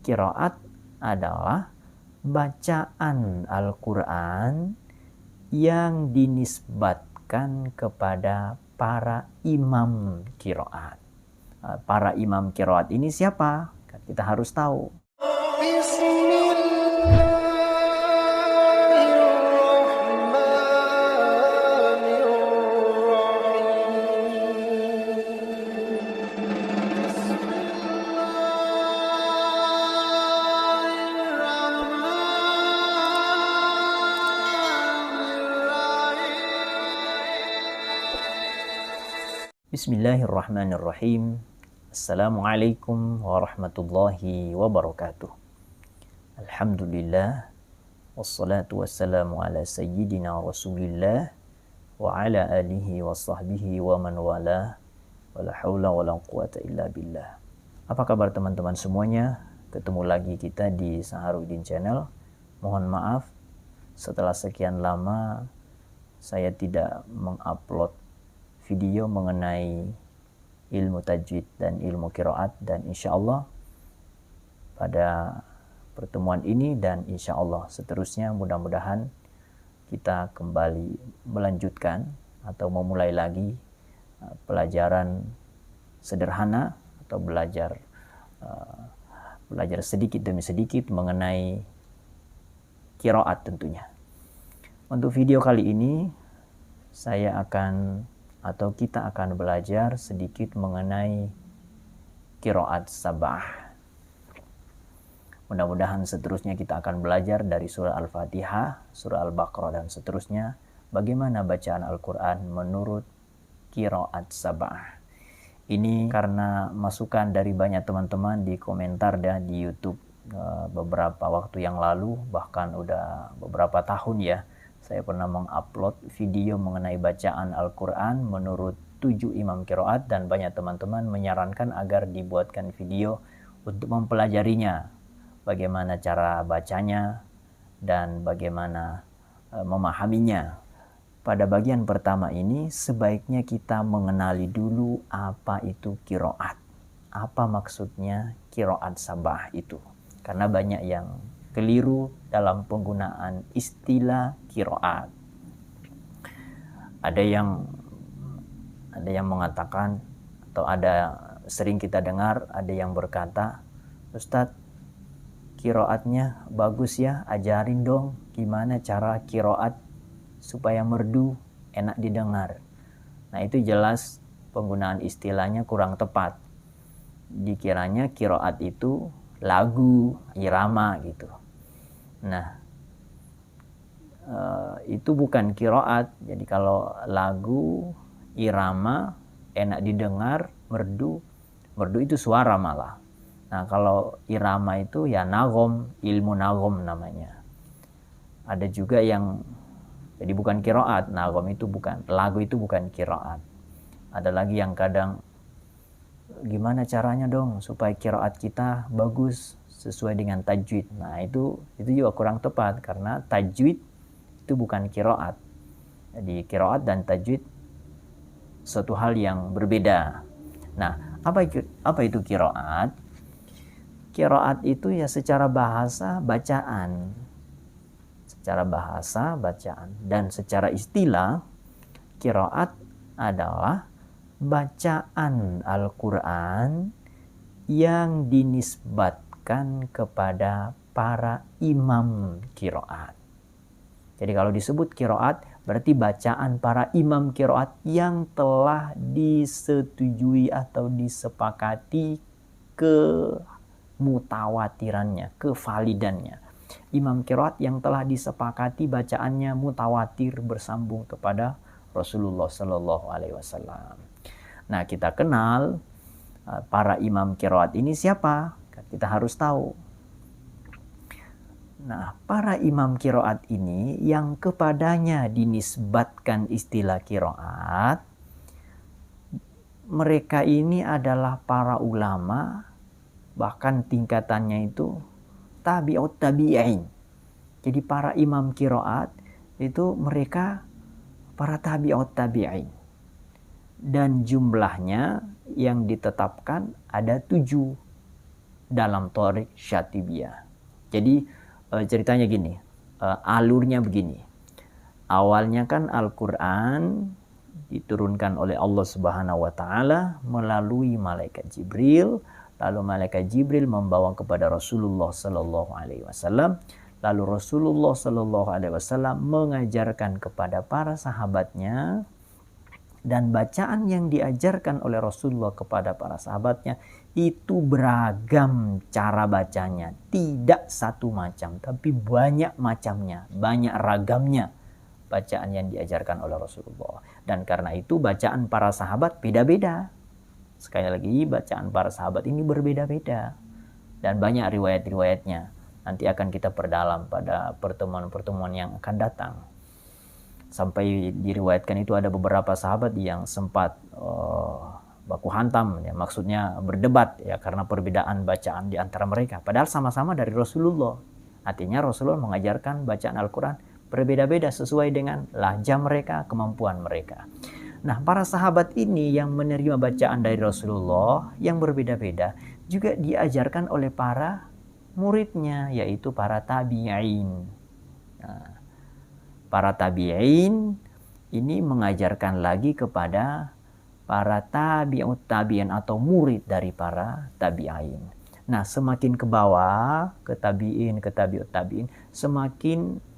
Qiraat adalah bacaan Al-Quran yang dinisbatkan kepada para imam qiraat. Para imam qiraat ini siapa? Kita harus tahu. Bismillahirrahmanirrahim. Assalamualaikum warahmatullahi wabarakatuh. Alhamdulillah, wassalatu wassalamu ala sayyidina rasulillah wa ala alihi wa sahbihi wa man wala, wala hawla wala quwata illa billah. Apa kabar teman-teman semuanya? Ketemu lagi kita di Saharuddin Channel. Mohon maaf setelah sekian lama saya tidak mengupload video mengenai ilmu tajwid dan ilmu qiraat, dan insya Allah pada pertemuan ini dan insya Allah seterusnya mudah-mudahan kita kembali melanjutkan atau memulai lagi pelajaran sederhana atau belajar sedikit demi sedikit mengenai qiraat tentunya. Untuk video kali ini kita akan belajar sedikit mengenai qiraat sabah. Mudah-mudahan seterusnya kita akan belajar dari surah Al-Fatihah, surah Al-Baqarah dan seterusnya bagaimana bacaan Al-Quran menurut qiraat sabah. Ini karena masukan dari banyak teman-teman di komentar dan di YouTube beberapa waktu yang lalu, bahkan udah beberapa tahun ya. Saya pernah mengupload video mengenai bacaan Al-Quran menurut 7 imam qiraat, dan banyak teman-teman menyarankan agar dibuatkan video untuk mempelajarinya, bagaimana cara bacanya dan bagaimana memahaminya. Pada bagian pertama ini sebaiknya kita mengenali dulu apa itu qiraat. Apa maksudnya qiraat sabah itu? Karena banyak yang keliru dalam penggunaan istilah qiraat. Ada yang mengatakan, atau sering kita dengar ada yang berkata, "Ustadz, qiraatnya bagus ya, ajarin dong gimana cara qiraat supaya merdu, enak didengar." Nah, itu jelas penggunaan istilahnya kurang tepat. Dikiranya qiraat itu lagu, irama gitu. Nah, itu bukan qiraat. Jadi kalau lagu, irama, enak didengar, merdu itu suara malah. Nah, kalau irama itu ya nagom, ilmu nagom namanya. Ada juga yang jadi bukan qiraat, nagom itu bukan, lagu itu bukan qiraat. Ada lagi yang kadang, gimana caranya dong supaya qiraat kita bagus sesuai dengan tajwid. Nah, itu juga kurang tepat karena tajwid itu bukan qiraat. Jadi qiraat dan tajwid suatu hal yang berbeda. Nah, apa itu qiraat? Qiraat itu ya secara bahasa bacaan. Secara bahasa bacaan, dan secara istilah qiraat adalah bacaan Al-Quran yang dinisbatkan kepada para imam qiraat. Jadi kalau disebut qiraat berarti bacaan para imam qiraat yang telah disetujui atau disepakati kemutawatirannya, kevalidannya. Imam qiraat yang telah disepakati bacaannya mutawatir bersambung kepada Rasulullah Sallallahu Alaihi Wasallam. Nah, kita kenal para imam qiraat ini siapa? Kita harus tahu. Nah, para imam qiraat ini yang kepadanya dinisbatkan istilah qiraat, mereka ini adalah para ulama, bahkan tingkatannya itu tabi'ut tabi'in. Jadi para imam qiraat itu mereka para tabi'ut tabi'in. Dan jumlahnya yang ditetapkan ada 7. dalam Thariq Syatibiyah. Jadi ceritanya gini, alurnya begini. Awalnya kan Al-Quran diturunkan oleh Allah Subhanahu wa taala melalui malaikat Jibril, lalu malaikat Jibril membawa kepada Rasulullah sallallahu alaihi wasallam, lalu Rasulullah sallallahu alaihi wasallam mengajarkan kepada para sahabatnya, dan bacaan yang diajarkan oleh Rasulullah kepada para sahabatnya itu beragam cara bacanya, tidak satu macam tapi banyak macamnya, banyak ragamnya bacaan yang diajarkan oleh Rasulullah. Dan karena itu bacaan para sahabat beda-beda. Sekali lagi, bacaan para sahabat ini berbeda-beda dan banyak riwayat-riwayatnya. Nanti akan kita perdalam pada pertemuan-pertemuan yang akan datang. Sampai diriwayatkan itu ada beberapa sahabat yang sempat baku hantam, ya, maksudnya berdebat ya karena perbedaan bacaan di antara mereka. Padahal sama-sama dari Rasulullah. Artinya Rasulullah mengajarkan bacaan Al-Quran berbeda-beda sesuai dengan lahjah mereka, kemampuan mereka. Nah, para sahabat ini yang menerima bacaan dari Rasulullah yang berbeda-beda juga diajarkan oleh para muridnya, yaitu para tabi'in. Nah, para tabi'in ini mengajarkan lagi kepada para tabi'ut tabi'in atau murid dari para tabi'in. Nah, semakin ke bawah, ke tabi'in, ke tabi'ut tabi'in, semakin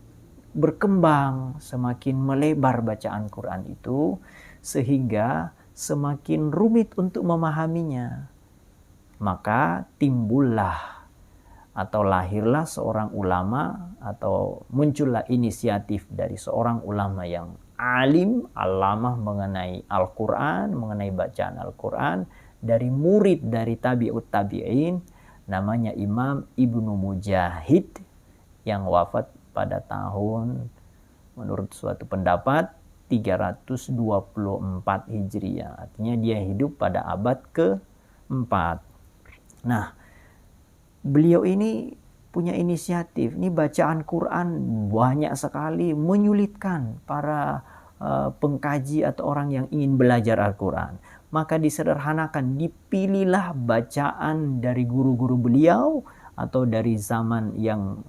berkembang, semakin melebar bacaan Quran itu, sehingga semakin rumit untuk memahaminya. Maka timbullah atau lahirlah seorang ulama, atau muncullah inisiatif dari seorang ulama yang alim, alamah mengenai Al-Quran, mengenai bacaan Al-Quran, dari murid dari tabi'ut tabi'in, namanya Imam Ibnu Mujahid, yang wafat pada tahun, menurut suatu pendapat, 324 Hijriah. Artinya dia hidup pada abad ke-4. Nah, beliau ini punya inisiatif. Ini bacaan Quran banyak sekali menyulitkan para pengkaji atau orang yang ingin belajar Al-Quran. Maka disederhanakan, dipilihlah bacaan dari guru-guru beliau atau dari zaman yang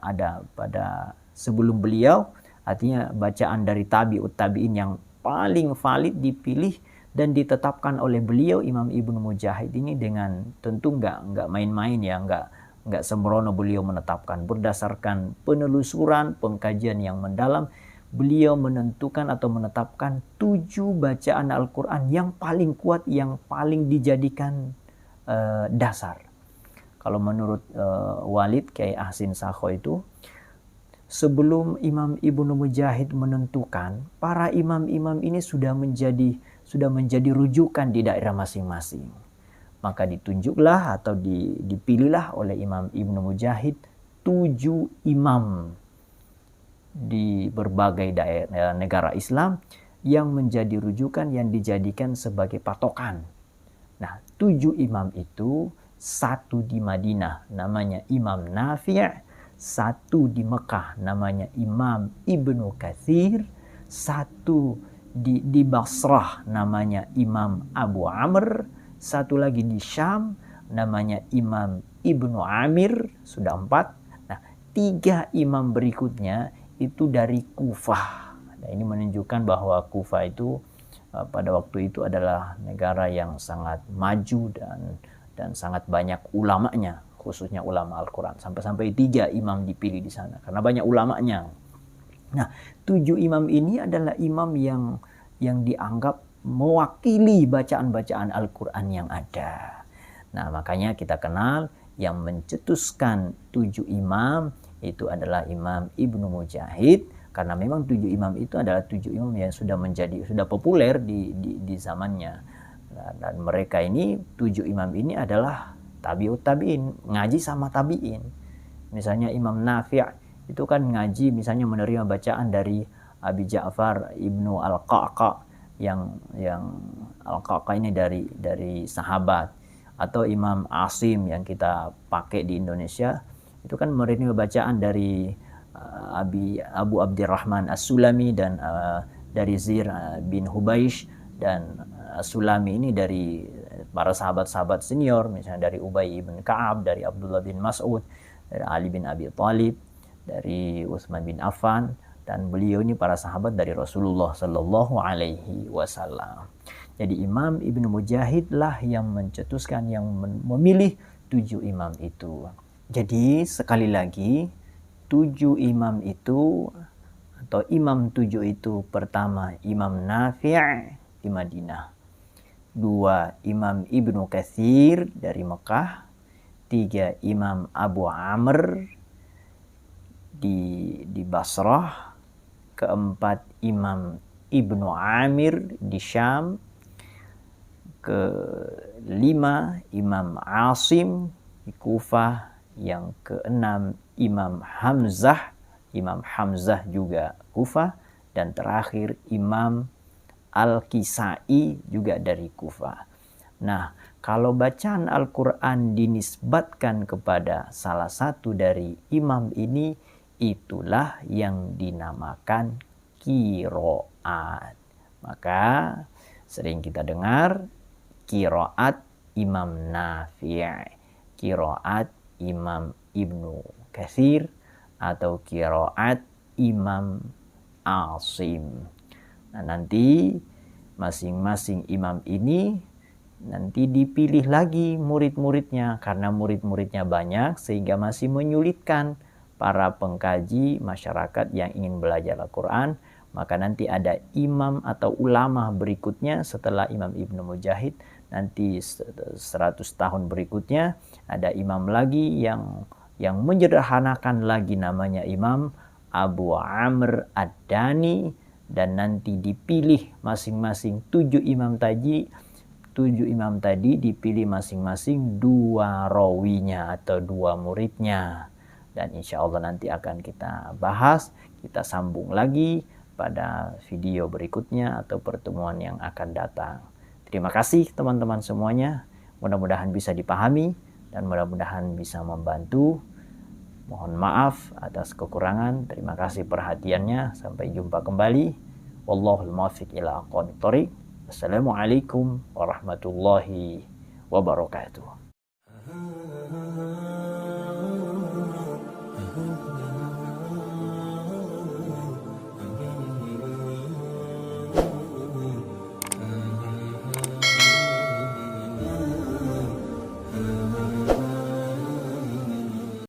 ada pada sebelum beliau. Artinya bacaan dari tabi'ut tabi'in yang paling valid dipilih dan ditetapkan oleh beliau Imam Ibnu Mujahid ini, dengan tentu nggak main-main ya, nggak sembrono beliau menetapkan. Berdasarkan penelusuran, pengkajian yang mendalam, beliau menentukan atau menetapkan 7 bacaan Al-Quran yang paling kuat, yang paling dijadikan dasar. Kalau menurut Walid Kiai Ahsin Sakho itu, sebelum Imam Ibnu Mujahid menentukan, para imam-imam ini sudah menjadi rujukan di daerah masing-masing. Maka ditunjuklah atau dipilihlah oleh Imam Ibnu Mujahid 7 imam di berbagai daerah negara Islam yang menjadi rujukan, yang dijadikan sebagai patokan. Nah, 7 imam itu, 1 di Madinah namanya Imam Nafi', 1 di Mekah namanya Imam Ibnu Katsir, 1 di Basrah namanya Imam Abu Amr, 1 lagi di Syam namanya Imam Ibnu Amir, sudah 4. Nah, 3 imam berikutnya itu dari Kufah. Nah, ini menunjukkan bahwa Kufah itu pada waktu itu adalah negara yang sangat maju dan sangat banyak ulamanya, khususnya ulama Al-Quran. Sampai-sampai 3 imam dipilih di sana karena banyak ulamanya. Nah, 7 imam ini adalah imam yang dianggap mewakili bacaan-bacaan Al-Quran yang ada. Nah, makanya kita kenal yang mencetuskan 7 imam itu adalah Imam Ibnu Mujahid, karena memang 7 imam itu adalah 7 imam yang sudah populer di zamannya. Dan mereka ini, 7 imam ini adalah tabi'ut tabi'in, ngaji sama tabi'in. Misalnya Imam Nafi' itu kan ngaji, misalnya menerima bacaan dari Abi Ja'far Ibnu Al-Qa'qa, yang Al-Qa'qa ini dari sahabat. Atau Imam Asim yang kita pakai di Indonesia, itu kan menerima bacaan dari Abu Abdurrahman As-Sulami dan dari Zir bin Hubaish, dan As-Sulami ini para sahabat-sahabat senior, misalnya dari Ubay bin Ka'ab, dari Abdullah bin Mas'ud, dari Ali bin Abi Thalib, dari Utsman bin Affan, dan beliau ini para sahabat dari Rasulullah Sallallahu Alaihi Wasallam. Jadi Imam Ibnu Mujahid lah yang mencetuskan, yang memilih 7 imam itu. Jadi sekali lagi 7 imam itu atau imam 7 itu, pertama Imam Nafi' di Madinah, 2 Imam Ibnu Katsir dari Mekah, 3 Imam Abu Amr di Basrah, keempat Imam Ibnu Amir di Syam, kelima Imam Asim di Kufah, yang keenam Imam Hamzah juga Kufah, dan terakhir Imam Al-Kisai juga dari Kufah. Nah, kalau bacaan Al-Quran dinisbatkan kepada salah satu dari imam ini, itulah yang dinamakan qiraat. Maka sering kita dengar qiraat Imam Nafi', qiraat Imam Ibnu Katsir, atau qiraat Imam Asim. Nah, nanti masing-masing imam ini nanti dipilih lagi murid-muridnya, karena murid-muridnya banyak sehingga masih menyulitkan para pengkaji masyarakat yang ingin belajar Al-Quran. Maka nanti ada imam atau ulama berikutnya setelah Imam Ibnu Mujahid, nanti 100 tahun berikutnya ada imam lagi yang menyederhanakan lagi, namanya Imam Abu Amr Ad-Dani, dan nanti dipilih masing-masing 7 imam tadi dipilih masing-masing 2 rawinya atau 2 muridnya. Dan insya Allah nanti akan kita bahas, kita sambung lagi pada video berikutnya atau pertemuan yang akan datang. Terima kasih teman-teman semuanya. Mudah-mudahan bisa dipahami dan mudah-mudahan bisa membantu. Mohon maaf atas kekurangan. Terima kasih perhatiannya. Sampai jumpa kembali. Wallahul muwaffiq ila aqwamit thoriq. Assalamualaikum warahmatullahi wabarakatuh.